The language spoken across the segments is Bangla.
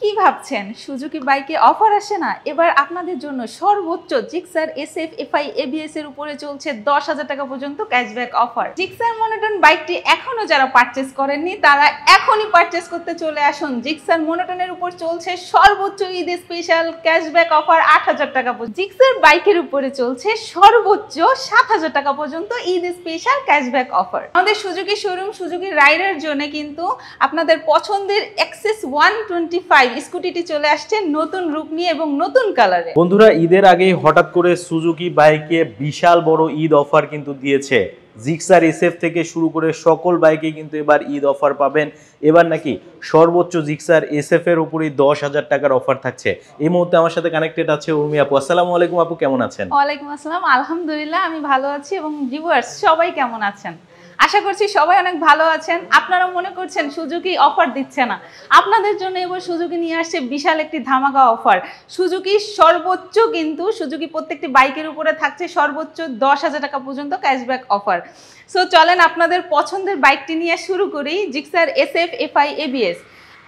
কি ভাবছেন সুজুকি বাইকে অফার আসে না? এবার আপনাদের জন্য সর্বোচ্চ জিক্সার এসএফ এফআই এবিএস এর উপরে চলছে 10,000 টাকা পর্যন্ত ক্যাশব্যাক অফার। জিক্সার মনোটন বাইকটি এখনো যারা পারচেজ করেননি তারা এখনই পারচেজ করতে চলে আসুন। জিক্সার মনোটনের উপর চলছে সর্বোচ্চ ঈদ স্পেশাল ক্যাশব্যাক অফার 8,000 টাকা পর্যন্ত। জিক্সার বাইকের উপরে চলছে সর্বোচ্চ 7,000 টাকা পর্যন্ত ঈদ স্পেশাল ক্যাশব্যাক অফার। আমাদের সুজুকি শোরুম সুজুকি রাইডার জন্য কিন্তু আপনাদের পছন্দের এক্সেস 125 স্কুটিটি চলে আসছে নতুন রূপ নিয়ে এবং নতুন কালারে। বন্ধুরা, ঈদের আগে হঠাৎ করে সুজুকি বাইকে বিশাল বড় ঈদ অফার কিন্তু দিয়েছে। জিক্সার এসএফ থেকে শুরু করে সকল বাইকে কিন্তু এবার ঈদ অফার পাবেন। এবার নাকি সর্বোচ্চ জিক্সার এসএফ এর উপরে 10,000 টাকার অফার থাকছে। এই মুহূর্তে আমার সাথে কানেক্টেড আছে উর্মি আপু। আসসালামু আলাইকুম আপু, কেমন আছেন? ওয়ালাইকুম আসসালাম, আলহামদুলিল্লাহ আমি ভালো আছি এবং ভিউয়ার্স সবাই কেমন আছেন? আশা করছি সবাই অনেক ভালো আছেন। আপনারা মনে করছেন সুজুকি অফার দিচ্ছে না, আপনাদের জন্য এবার সুজুকি নিয়ে আসছে বিশাল একটি ধামাকা অফার। সুজুকি সর্বোচ্চ কিন্তু সুজুকি প্রত্যেকটি বাইকের উপরে থাকছে সর্বোচ্চ 10,000 টাকা পর্যন্ত ক্যাশব্যাক অফার। সো চলেন আপনাদের পছন্দের বাইকটি নিয়ে শুরু করি। জিক্সার এসএফ এফআই এবিএস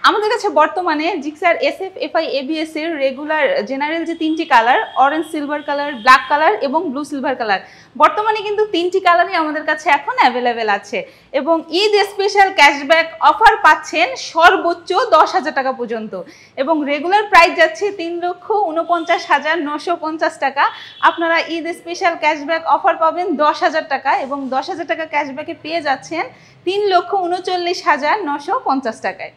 আমাদের কাছে বর্তমানে জিক্সার এসএফ এফআই এবিএস এর রেগুলার জেনারেল যে তিনটি colour, orange silver colour, black colour এবং ব্লু সিলভার কালার, বর্তমানে কিন্তু তিনটি কালারই আমাদের কাছে এখন অ্যাভেলেবেল আছে এবং ঈদ স্পেশাল ক্যাশব্যাক অফার পাচ্ছেন সর্বোচ্চ 10,000 টাকা পর্যন্ত এবং রেগুলার প্রাইস যাচ্ছে 3,49,950 টাকা। আপনারা ঈদ স্পেশাল ক্যাশব্যাক অফার পাবেন 10,000 টাকা এবং 10,000 টাকা ক্যাশব্যাকে পেয়ে যাচ্ছেন 3,39,950 টাকায়।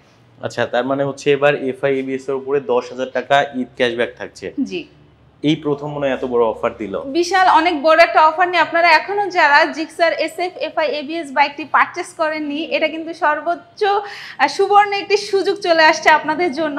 আচ্ছা, তার মানে হচ্ছে এবার এফআই এবিএস এর উপরে 10,000 টাকা ঈদ ক্যাশব্যাক থাকছে। জি, এই প্রথম মনে এত বড় অফার দিল। বিশাল অনেক বড় একটা অফার নিয়ে আপনারা এখনো যারা জিক্সার এসএফ এফআই এবিএস বাইকটি পারচেস করেননি, এটা কিন্তু সর্বোচ্চ সুবর্ণ একটি সুযোগ চলে আসছে আপনাদের জন্য।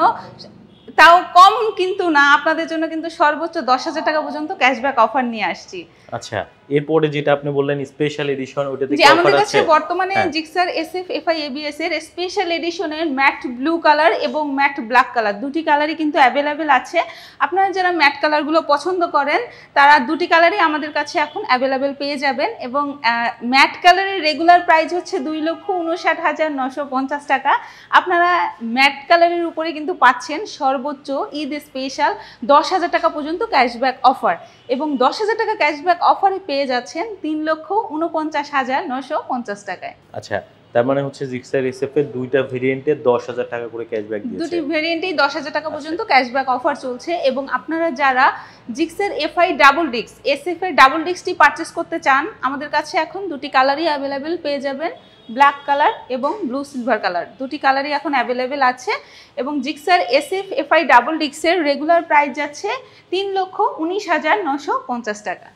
তাও কম কিন্তু না, আপনাদের জন্য কিন্তু সর্বোচ্চ 10,000 টাকা পর্যন্ত ক্যাশব্যাক অফার নিয়ে আসছি। আচ্ছা, এরপরে যেটা আপনি বললেন স্পেশাল এডিশন, ওটাতে কি আমাদের অফার কাছে আছে? বর্তমানে জিক্সার এসএফ এফআই এবিএস এর স্পেশাল এডিশনের ম্যাট ব্লু কালার এবং ম্যাট ব্ল্যাক কালার দুটি কালারই কিন্তু অ্যাভেলেবেল আছে। আপনারা যারা ম্যাট কালারগুলো পছন্দ করেন তারা দুটি কালারই আমাদের কাছে এখন অ্যাভেলেবেল পেয়ে যাবেন এবং ম্যাট কালারের রেগুলার প্রাইস হচ্ছে 2,59,950 টাকা। আপনারা ম্যাট কালারের উপরে কিন্তু পাচ্ছেন সর্বোচ্চ ঈদ স্পেশাল 10,000 টাকা পর্যন্ত ক্যাশব্যাক অফার এবং 10,000 টাকা ক্যাশব্যাক অফারে পেয়ে যাচ্ছেন 3,49,950 টাকায়। আচ্ছা, তার মানে হচ্ছে জিক্সার এসএফ এর দুইটা ভেরিয়েন্টে 10,000 টাকা করে ক্যাশব্যাক দিয়েছে। দুটি ভেরিয়েন্টেই 10,000 টাকা পর্যন্ত ক্যাশব্যাক অফার চলছে এবং আপনারা যারা Gixxer FI double disc SF এর ডাবল ডিস্কটি পারচেস করতে চান, আমাদের কাছে এখন দুটি কালারই অ্যাভেলেবেল পেয়ে যাবেন, ব্ল্যাক কালার এবং ব্লু সিলভার কালার দুটি কালারই এখন অ্যাভেলেবেল আছে এবং জিক্সার এসএফ এফআই ডাবল ডিস্কের রেগুলার প্রাইস যাচ্ছে 3,19,950 টাকা।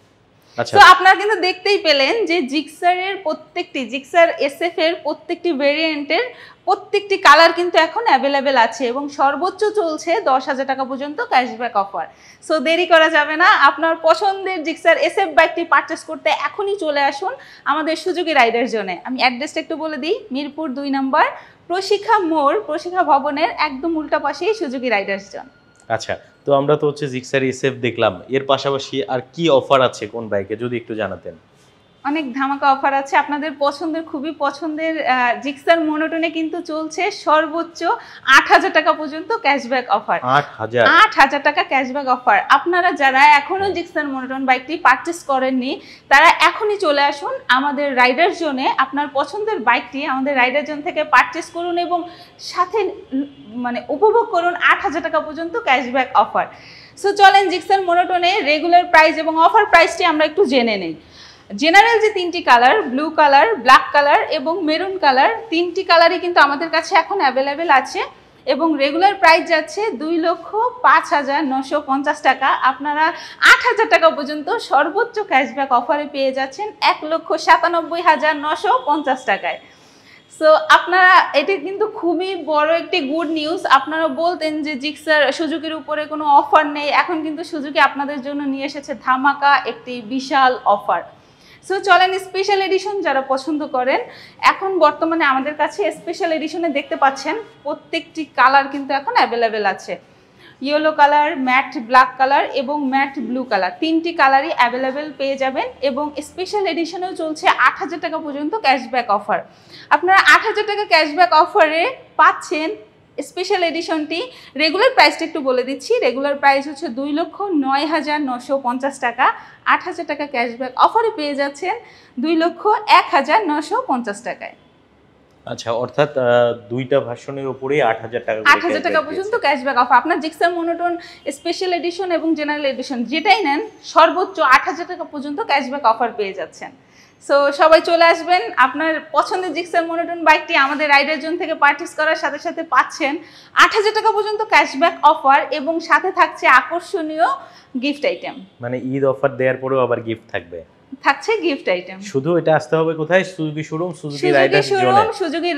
আচ্ছা, তো আপনারা কিন্তু দেখতেই পেলেন যে জিক্সারের প্রত্যেকটি জিক্সার এসএফ এর প্রত্যেকটি ভেরিয়েন্টের প্রত্যেকটি কালার কিন্তু এখন অ্যাভেলেবেল আছে এবং সর্বোচ্চ চলছে 10,000 টাকা পর্যন্ত ক্যাশব্যাক অফার। সো দেরি করা যাবে না, আপনার পছন্দের জিক্সার এসএফ বাইকটি পারচেস করতে এখনই চলে আসুন আমাদের সুজুকি রাইডার জোনে। আমি অ্যাড্রেসটা একটু বলে দিই, মিরপুর 2 নম্বর প্রশিক্ষা মোড়, প্রশিক্ষা ভবনের একদম উল্টা পাশেই সুজুকি রাইডার্স জোন। আচ্ছা, তো আমরা তো হচ্ছে জিক্সার এসএফ দেখলাম, এর পাশাপাশি আর কি অফার আছে কোন বাইকে যদি একটু জানাতেন। অনেক ধামাকা অফার আছে আপনাদের পছন্দের, খুবই পছন্দের জিক্সার মনোটনে কিন্তু চলছে সর্বোচ্চ 8,000 টাকা পর্যন্ত ক্যাশব্যাক অফার। 8,000 টাকা ক্যাশব্যাক অফার। আপনারা যারা এখনো জিক্সার মনোটন বাইকটি পারচেস করেননি তারা এখনই চলে আসুন আমাদের রাইডার জোনে, আপনার পছন্দের বাইকটি আমাদের রাইডার জোন থেকে পারচেস করুন এবং সাথে উপভোগ করুন 8,000 টাকা পর্যন্ত ক্যাশব্যাক অফার। সো চলেন জিক্সার মনোটনে রেগুলার প্রাইস এবং অফার প্রাইসটি আমরা একটু জেনে নেই। জেনারেল যে তিনটি colour, blue colour, black colour এবং মেরুন কালার, তিনটি কালারই কিন্তু আমাদের কাছে এখন অ্যাভেলেবেল আছে এবং রেগুলার প্রাইস যাচ্ছে 2,05,950 টাকা। আপনারা 8,000 টাকা পর্যন্ত সর্বোচ্চ ক্যাশব্যাক অফারে পেয়ে যাচ্ছেন 1,97,950 টাকায়। সো আপনারা, এটি কিন্তু খুবই বড় একটি গুড নিউজ। আপনারা বলতেন যে জিক্সার সুজুকির উপরে কোনো অফার নেই, এখন কিন্তু সুজুকি আপনাদের জন্য নিয়ে এসেছে ধামাকা একটি বিশাল অফার। সো চলেন স্পেশাল এডিশন যারা পছন্দ করেন, এখন বর্তমানে আমাদের কাছে স্পেশাল এডিশনে দেখতে পাচ্ছেন প্রত্যেকটি কালার কিন্তু এখন অ্যাভেলেবেল আছে। Yellow colour, matte black colour এবং ম্যাট ব্লু কালার তিনটি কালারই অ্যাভেলেবেল পেয়ে যাবেন এবং স্পেশাল এডিশনেও চলছে 8,000 টাকা পর্যন্ত ক্যাশব্যাক অফার। আপনারা 8,000 টাকা ক্যাশব্যাক অফারে পাচ্ছেন স্পেশাল এডিশনটি রেগুলার প্রাইসটা একটু বলে দিচ্ছি। রেগুলার প্রাইস হচ্ছে 2,09,950 টাকা। 8,000 টাকা ক্যাশব্যাক অফারে পেয়ে যাচ্ছেন 2,01,950 টাকায়। আচ্ছা, অর্থাৎ দুইটা ভার্সনের উপরে 8,000 টাকা 8,000 টাকা পর্যন্ত ক্যাশব্যাক অফার। আপনার জিক্সার মনোটোন স্পেশাল এডিশন এবং জেনারেল এডিশন যেটাই নেন সর্বোচ্চ 8,000 টাকা পর্যন্ত ক্যাশব্যাক অফার পেয়ে যাচ্ছেন। সো সবাই চলে আসবেন, আপনার পছন্দের জিক্সার মনোটোন বাইকটি আমাদের রাইডার জোন থেকে পারচেস করার সাথে সাথে পাচ্ছেন 8,000 টাকা পর্যন্ত ক্যাশব্যাক অফার এবং সাথে থাকছে আকর্ষণীয় গিফট আইটেম। মানে ঈদ অফার দেওয়ার পরেও আবার গিফট থাকবে, থাকছে গিফট আইটেম। শুধু এটা আসতে হবে কোথায়? সুজুকি শোরুম, সুজুকি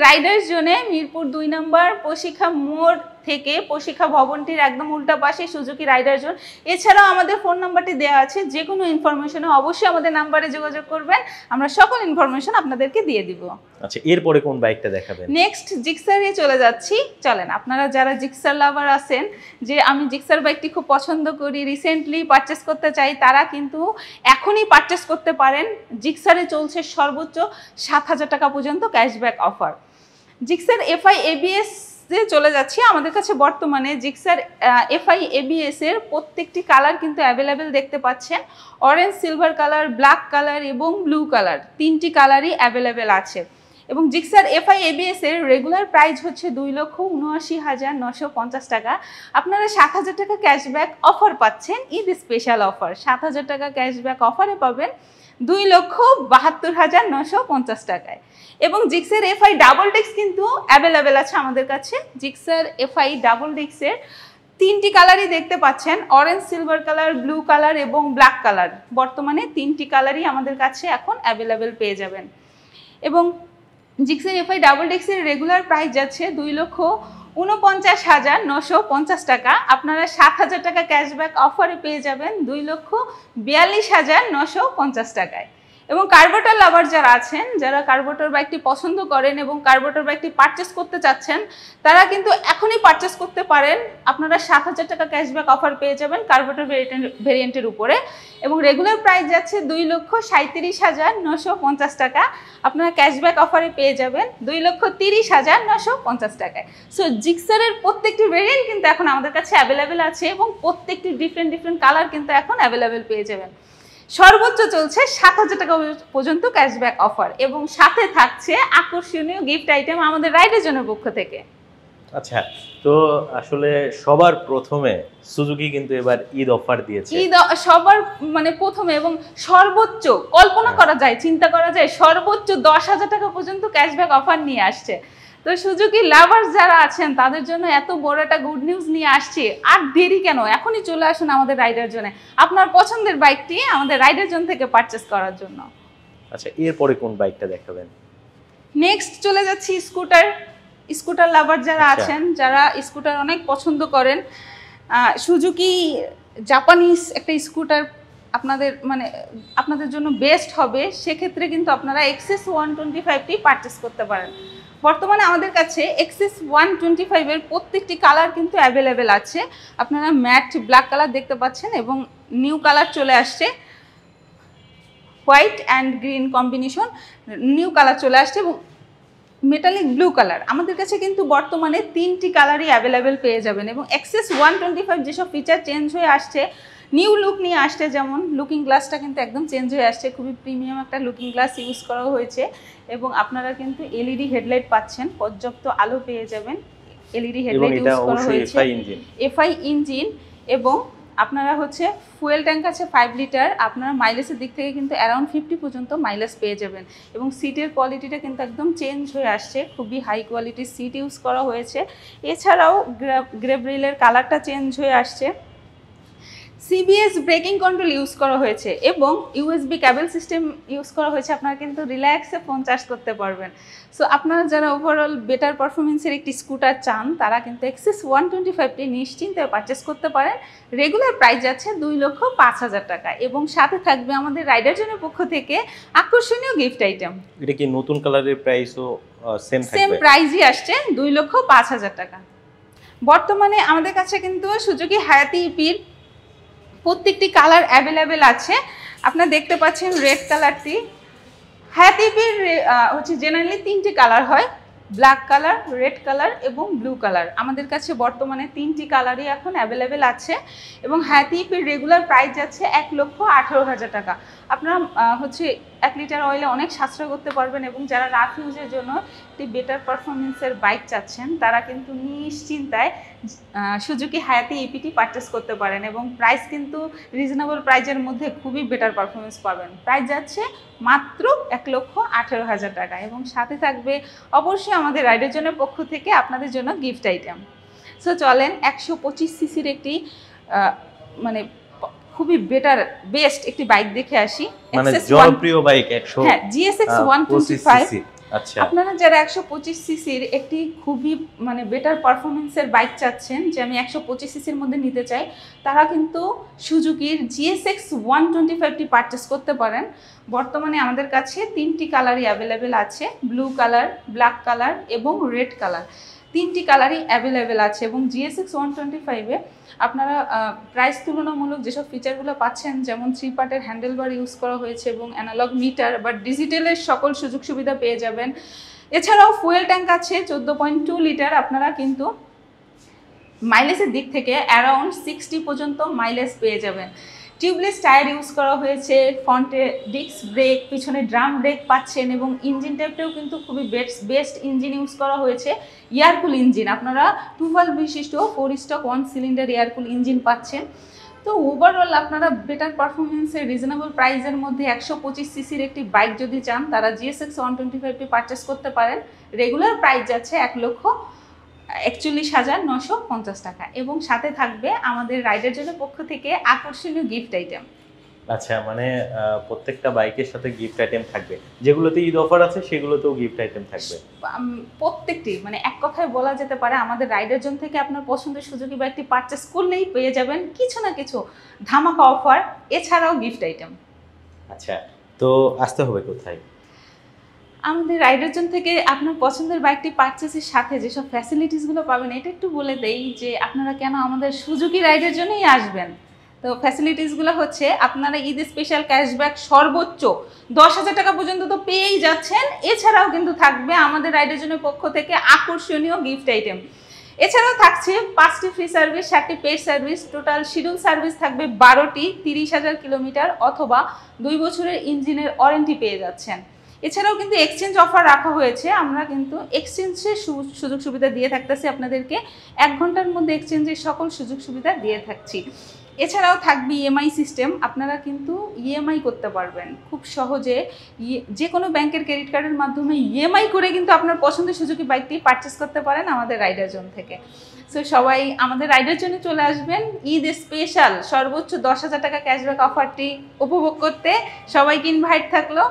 রাইডার্স জোনে মিরপুর 2 নম্বর পশিখা মোড় থেকে পশিখা ভবনটির একদম উল্টা পাশে সুজুকি রাইডার জোন। এছাড়াও আমাদের ফোন নাম্বারটি দেওয়া আছে, যে কোনো ইনফরমেশনে অবশ্যই আমাদের নাম্বারে যোগাযোগ করবেন, আমরা সকল ইনফরমেশন আপনাদেরকে দিয়ে দিব। আচ্ছা, এরপরে কোন বাইকটা দেখাবেন? নেক্সট জিক্সারে চলে যাচ্ছি। চলেন, আপনারা যারা জিক্সার লাভার আছেন, যে আমি জিক্সার বাইকটি খুব পছন্দ করি, রিসেন্টলি পারচেস করতে চাই, তারা কিন্তু এখনই পারচেস করতে পারেন। জিক্সারে চলছে সর্বোচ্চ 7,000 টাকা পর্যন্ত cashback offer. Gixxer FI ABS চলে যাচ্ছি। আমাদের কাছে বর্তমানে জিক্সার এফআই এবিএস এর প্রত্যেকটি কালার কিন্তু অ্যাভেলেবেল দেখতে পাচ্ছেন। Orange, silver colour, black colour এবং ব্লু কালার, 3টি কালারই অ্যাভেলেবেল আছে। এবং জিক্সার এফআই এবিএস এর রেগুলার প্রাইস হচ্ছে 2,79,950 টাকা। আপনারা 7,000 টাকা ক্যাশব্যাক অফার পাচ্ছেন, ঈদ স্পেশাল অফার। 7,000 টাকা ক্যাশব্যাক অফারে পাবেন 2,72,950 টাকায়। এবং জিক্সার এফআই ডাবল ডিস্ক কিন্তু অ্যাভেলেবেল আছে আমাদের কাছে। জিক্সার এফআই ডাবল ডিস্কের 3টি কালারই দেখতে পাচ্ছেন, orange, silver colour, blue colour এবং ব্ল্যাক কালার। বর্তমানে 3টি কালারই আমাদের কাছে এখন অ্যাভেলেবেল পেয়ে যাবেন। এবং জিক্সার এফআই ডাবল ডিস্কের রেগুলার প্রাইস যাচ্ছে 2,49,950 টাকা। আপনারা 7,000 টাকা ক্যাশব্যাক অফারে পেয়ে যাবেন 2,42,950 টাকায়। এবং কার্বোরেটর লাভার যারা আছেন, যারা কার্বোরেটর বাইকটি পছন্দ করেন এবং কার্বোরেটর বাইকটি পারচেস করতে চাচ্ছেন, তারা কিন্তু এখনই পারচেস করতে পারেন। আপনারা 7,000 টাকা ক্যাশব্যাক অফার পেয়ে যাবেন কার্বোরেটর ভেরিয়েন্টের উপরে। এবং রেগুলার প্রাইস যাচ্ছে 2,37,950 টাকা। আপনারা ক্যাশব্যাক অফারে পেয়ে যাবেন 2,30,950 টাকায়। সো জিক্সারের প্রত্যেকটি ভেরিয়েন্ট কিন্তু এখন আমাদের কাছে অ্যাভেলেবেল আছে এবং প্রত্যেকটি ডিফারেন্ট কালার কিন্তু এখন অ্যাভেলেবেল পেয়ে যাবেন। সর্বোচ্চ চলছে 7,000 টাকা পর্যন্ত ক্যাশব্যাক অফার এবং সাথে থাকছে আকর্ষণীয় গিফট আইটেম আমাদের রাইডার জনের পক্ষ থেকে। আচ্ছা, তো আসলে সবার প্রথমে সুজুকি কিন্তু এবার ঈদ অফার দিয়েছে। ঈদ সবার মানে প্রথমে এবং সর্বোচ্চ কল্পনা করা যায়, চিন্তা করা যায়, সর্বোচ্চ 10,000 টাকা পর্যন্ত ক্যাশব্যাক অফার নিয়ে আসছে। তো সুজুকি লাভার্স যারা আছেন তাদের জন্য এত বড় একটা গুড নিউজ নিয়ে আসছে। আর দেরি কেন, এখনই চলে আসুন আমাদের রাইডার জোনে আপনার পছন্দের বাইকটি আমাদের রাইডার জোন থেকে পারচেস করার জন্য। আচ্ছা, এরপরে কোন বাইকটা দেখাবেন? নেক্সট চলে যাচ্ছি স্কুটার লাভার যারা আছেন, যারা স্কুটার অনেক পছন্দ করেন, সুজুকি জাপানিজ একটা স্কুটার আপনাদের জন্য বেস্ট হবে। সেক্ষেত্রে কিন্তু আপনারা এক্সএস 125টি পারচেস করতে পারেন। বর্তমানে আমাদের কাছে এক্সএস 125 এর প্রত্যেকটি কালার কিন্তু অ্যাভেলেবেল আছে। আপনারা ম্যাট ব্ল্যাক কালার দেখতে পাচ্ছেন এবং নিউ কালার চলে আসছে, white and green combination new colour চলে আসছে এবং মেটালিক ব্লু কালার। আমাদের কাছে কিন্তু বর্তমানে 3টি কালারই অ্যাভেলেবেল পেয়ে যাবেন। এবং এক্সএস 125 যেসব ফিচার চেঞ্জ হয়ে আসছে, নিউ লুক নিয়ে আসছে, যেমন লুকিং গ্লাসটা কিন্তু একদম চেঞ্জ হয়ে আসছে, খুবই প্রিমিয়াম একটা লুকিং গ্লাস ইউজ করা হয়েছে। এবং আপনারা কিন্তু এলইডি হেডলাইট পাচ্ছেন, পর্যাপ্ত আলো পেয়ে যাবেন। এলইডি হেডলাইট ইউজ করা হয়েছে, এফআই ইঞ্জিন। এবং আপনারা হচ্ছে ফুয়েল ট্যাঙ্ক আছে 5 লিটার। আপনারা মাইলেজের দিক থেকে কিন্তু অ্যারাউন্ড 50 পর্যন্ত মাইলেজ পেয়ে যাবেন। এবং সিটের কোয়ালিটিটা কিন্তু একদম চেঞ্জ হয়ে আসছে, খুবই হাই কোয়ালিটির সিট ইউজ করা হয়েছে। এছাড়াও গ্রেভ রিলের কালারটা চেঞ্জ হয়ে আসছে, সিবিএস ব্রেকিং কন্ট্রোল ইউজ করা হয়েছে এবং ইউএসবি ক্যাবেল সিস্টেম ইউজ করা হয়েছে। আপনারা কিন্তু রিল্যাক্সে ফোন চার্জ করতে পারবেন। সো আপনারা যারা ওভারঅল বেটার পারফরমেন্সের একটি স্কুটার চান, তারা কিন্তু এক্সএস 125টি নিশ্চিন্তে পারচেস করতে পারেন। রেগুলার প্রাইস যাচ্ছে 2,05,000 টাকা এবং সাথে থাকবে আমাদের রাইডার জনের পক্ষ থেকে আকর্ষণীয় গিফট আইটেম। এটা কি নতুন কালারের প্রাইসও সেম প্রাইসই আসছে 2,05,000 টাকা। বর্তমানে আমাদের কাছে কিন্তু সুজুকি হায়াতি ইপির প্রত্যেকটি কালার অ্যাভেলেবেল আছে। আপনারা দেখতে পাচ্ছেন রেড কালারটি। হায়াতি ইপির হচ্ছে জেনারেলি 3টি কালার হয়, ব্ল্যাক কালার, রেড কালার এবং ব্লু কালার। আমাদের কাছে বর্তমানে 3টি কালারই এখন অ্যাভেলেবেল আছে এবং হায়াতি ইপির রেগুলার প্রাইস যাচ্ছে 1,18,000 টাকা। আপনারা হচ্ছে 1 লিটার অয়েলে অনেক সাশ্রয় করতে পারবেন এবং যারা রাফ ইউজের জন্য একটি বেটার পারফরমেন্সের বাইক চাচ্ছেন তারা কিন্তু নিশ্চিন্তায় সুজুকি হায়াতি ইপিটি পারচেস করতে পারেন এবং প্রাইস কিন্তু রিজনেবল প্রাইজের মধ্যে খুবই বেটার পারফরমেন্স পাবেন। প্রাইস যাচ্ছে মাত্র 1,18,000 টাকা এবং সাথে থাকবে অবশ্যই আমাদের রাইডের জন্য পক্ষ থেকে আপনাদের জন্য গিফট আইটেম। সো চলেন 125 সিসির একটি মানে খুবই বেস্ট একটি বাইক দেখে আসি। মানে জনপ্রিয় বাইক 100, হ্যাঁ, GSX 125। আচ্ছা, আপনারা যারা 125 সিসির একটি খুবই মানে বেটার পারফরমেন্সের বাইক চাচ্ছেন যে আমি 125 সিসির মধ্যে নিতে চাই, তারা কিন্তু সুজুকির GSX 125টি পারচেস করতে পারেন। বর্তমানে আমাদের কাছে 3টি কালারই অ্যাভেলেবেল আছে, ব্লু কালার, ব্ল্যাক কালার এবং রেড কালার। 3টি কালারই অ্যাভেলেবেল আছে এবং GSX 125-এ আপনারা প্রাইস তুলনামূলক যেসব ফিচারগুলো পাচ্ছেন, যেমন 3 পার্টের হ্যান্ডেলবার ইউজ করা হয়েছে এবং অ্যানালগ মিটার বা ডিজিটালের সকল সুযোগ সুবিধা পেয়ে যাবেন। এছাড়াও ফুয়েল ট্যাঙ্ক আছে 14.2 লিটার। আপনারা কিন্তু মাইলেজের দিক থেকে অ্যারাউন্ড 60 পর্যন্ত মাইলেজ পেয়ে যাবেন। টিউবলেস টায়ার ইউজ করা হয়েছে, ফ্রন্টে ডিস্ক ব্রেক, পিছনে ড্রাম ব্রেক পাচ্ছেন এবং ইঞ্জিন টাইপটাও কিন্তু খুবই বেস্ট ইঞ্জিন ইউজ করা হয়েছে, এয়ারকুল ইঞ্জিন। আপনারা 2 ভালভ বিশিষ্ট 4 স্টক 1 সিলিন্ডার এয়ারকুল ইঞ্জিন পাচ্ছেন। তো ওভারঅল আপনারা বেটার পারফরমেন্সের রিজনেবল প্রাইসের মধ্যে 125 সিসির একটি বাইক যদি চান তারা GSX 125টি পারচেস করতে পারেন। রেগুলার প্রাইস যাচ্ছে 1,41,950 টাকা এবং সাথে থাকবে আমাদের রাইডের জন্য পক্ষ থেকে আকর্ষণীয় গিফট আইটেম। আচ্ছা, মানে প্রত্যেকটা বাইকের সাথে গিফট আইটেম থাকবে, যেগুলোতে ঈদ অফার আছে সেগুলোতেও গিফট আইটেম থাকবে প্রত্যেকটি, মানে এক কথায় বলা যেতে পারে আমাদের রাইডের জন্য থেকে আপনার পছন্দের সুজুকি বাইকটি পারচেস করলেই পেয়ে যাবেন কিছু না কিছু ধামাকা অফার, এছাড়াও গিফট আইটেম। আচ্ছা, তো আসতে হবে কোথায়? আমাদের রাইডের জন্য থেকে আপনার পছন্দের বাইকটি পারচেসের সাথে যেসব ফ্যাসিলিটিসগুলো পাবেন এটা একটু বলে দেই যে আপনারা কেন আমাদের সুজুকি রাইডের জন্যই আসবেন। তো ফ্যাসিলিটিসগুলো হচ্ছে আপনারা ঈদ স্পেশাল ক্যাশব্যাক সর্বোচ্চ 10,000 টাকা পর্যন্ত তো পেয়েই যাচ্ছেন। এছাড়াও কিন্তু থাকবে আমাদের রাইডের জন্য পক্ষ থেকে আকর্ষণীয় গিফট আইটেম। এছাড়াও থাকছে 5টি ফ্রি সার্ভিস, 7টি paid service, total schedule service থাকবে 12টি, 30,000 কিলোমিটার অথবা 2 বছরের ইঞ্জিনের ওয়ারেন্টি পেয়ে যাচ্ছেন। এছাড়াও কিন্তু এক্সচেঞ্জ অফার রাখা হয়েছে, আমরা কিন্তু এক্সচেঞ্জের সুযোগ সুবিধা দিয়ে থাকতেছি আপনাদেরকে। 1 ঘন্টার মধ্যে এক্সচেঞ্জের সকল সুযোগ সুবিধা দিয়ে থাকছি। এছাড়াও থাকবে ইএমআই সিস্টেম, আপনারা কিন্তু ইএমআই করতে পারবেন খুব সহজে। যে কোনো ব্যাংকের ক্রেডিট কার্ডের মাধ্যমে ইএমআই করে কিন্তু আপনার পছন্দের সুজুকি বাইকটি পারচেস করতে পারেন আমাদের রাইডার জোন থেকে। সো সবাই আমাদের রাইডার জোনে চলে আসবেন ঈদ স্পেশাল সর্বোচ্চ 10,000 টাকা ক্যাশব্যাক অফারটি উপভোগ করতে। সবাইকে ইনভাইট থাকলো।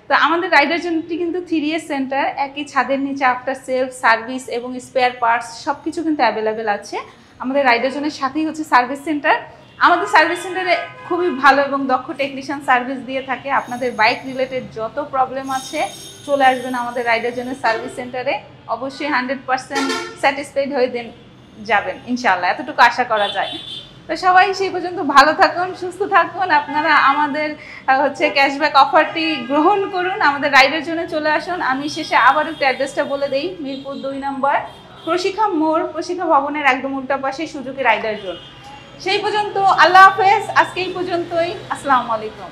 তো আমাদের রাইডার জোনটি কিন্তু 3S সেন্টার, একই ছাদের নিচে আফটার সেলফ সার্ভিস এবং স্পেয়ার পার্টস সব কিছু কিন্তু অ্যাভেলেবেল আছে। আমাদের রাইডার জোনের সাথেই হচ্ছে সার্ভিস সেন্টার। আমাদের সার্ভিস সেন্টারে খুবই ভালো এবং দক্ষ টেকনিশিয়ান সার্ভিস দিয়ে থাকে। আপনাদের বাইক রিলেটেড যত প্রবলেম আছে চলে আসবেন আমাদের রাইডার জোনের সার্ভিস সেন্টারে, অবশ্যই 100% স্যাটিসফাইড হয়ে যাবেন ইনশাআল্লাহ, এতটুকু আশা করা যায়। তো সবাই সেই পর্যন্ত ভালো থাকুন, সুস্থ থাকুন। আপনারা আমাদের হচ্ছে ক্যাশব্যাক অফারটি গ্রহণ করুন, আমাদের রাইডের জন্য চলে আসুন। আমি শেষে আবার একটু অ্যাড্রেসটা বলে দিই, মিরপুর 2 নম্বর প্রশিক্ষা মোড়, প্রশিক্ষা ভবনের একদম উল্টা পাশে সুজুকি রাইডার জোন। সেই পর্যন্ত আল্লাহ হাফেজ, আজকে এই পর্যন্তই। আসসালামু আলাইকুম।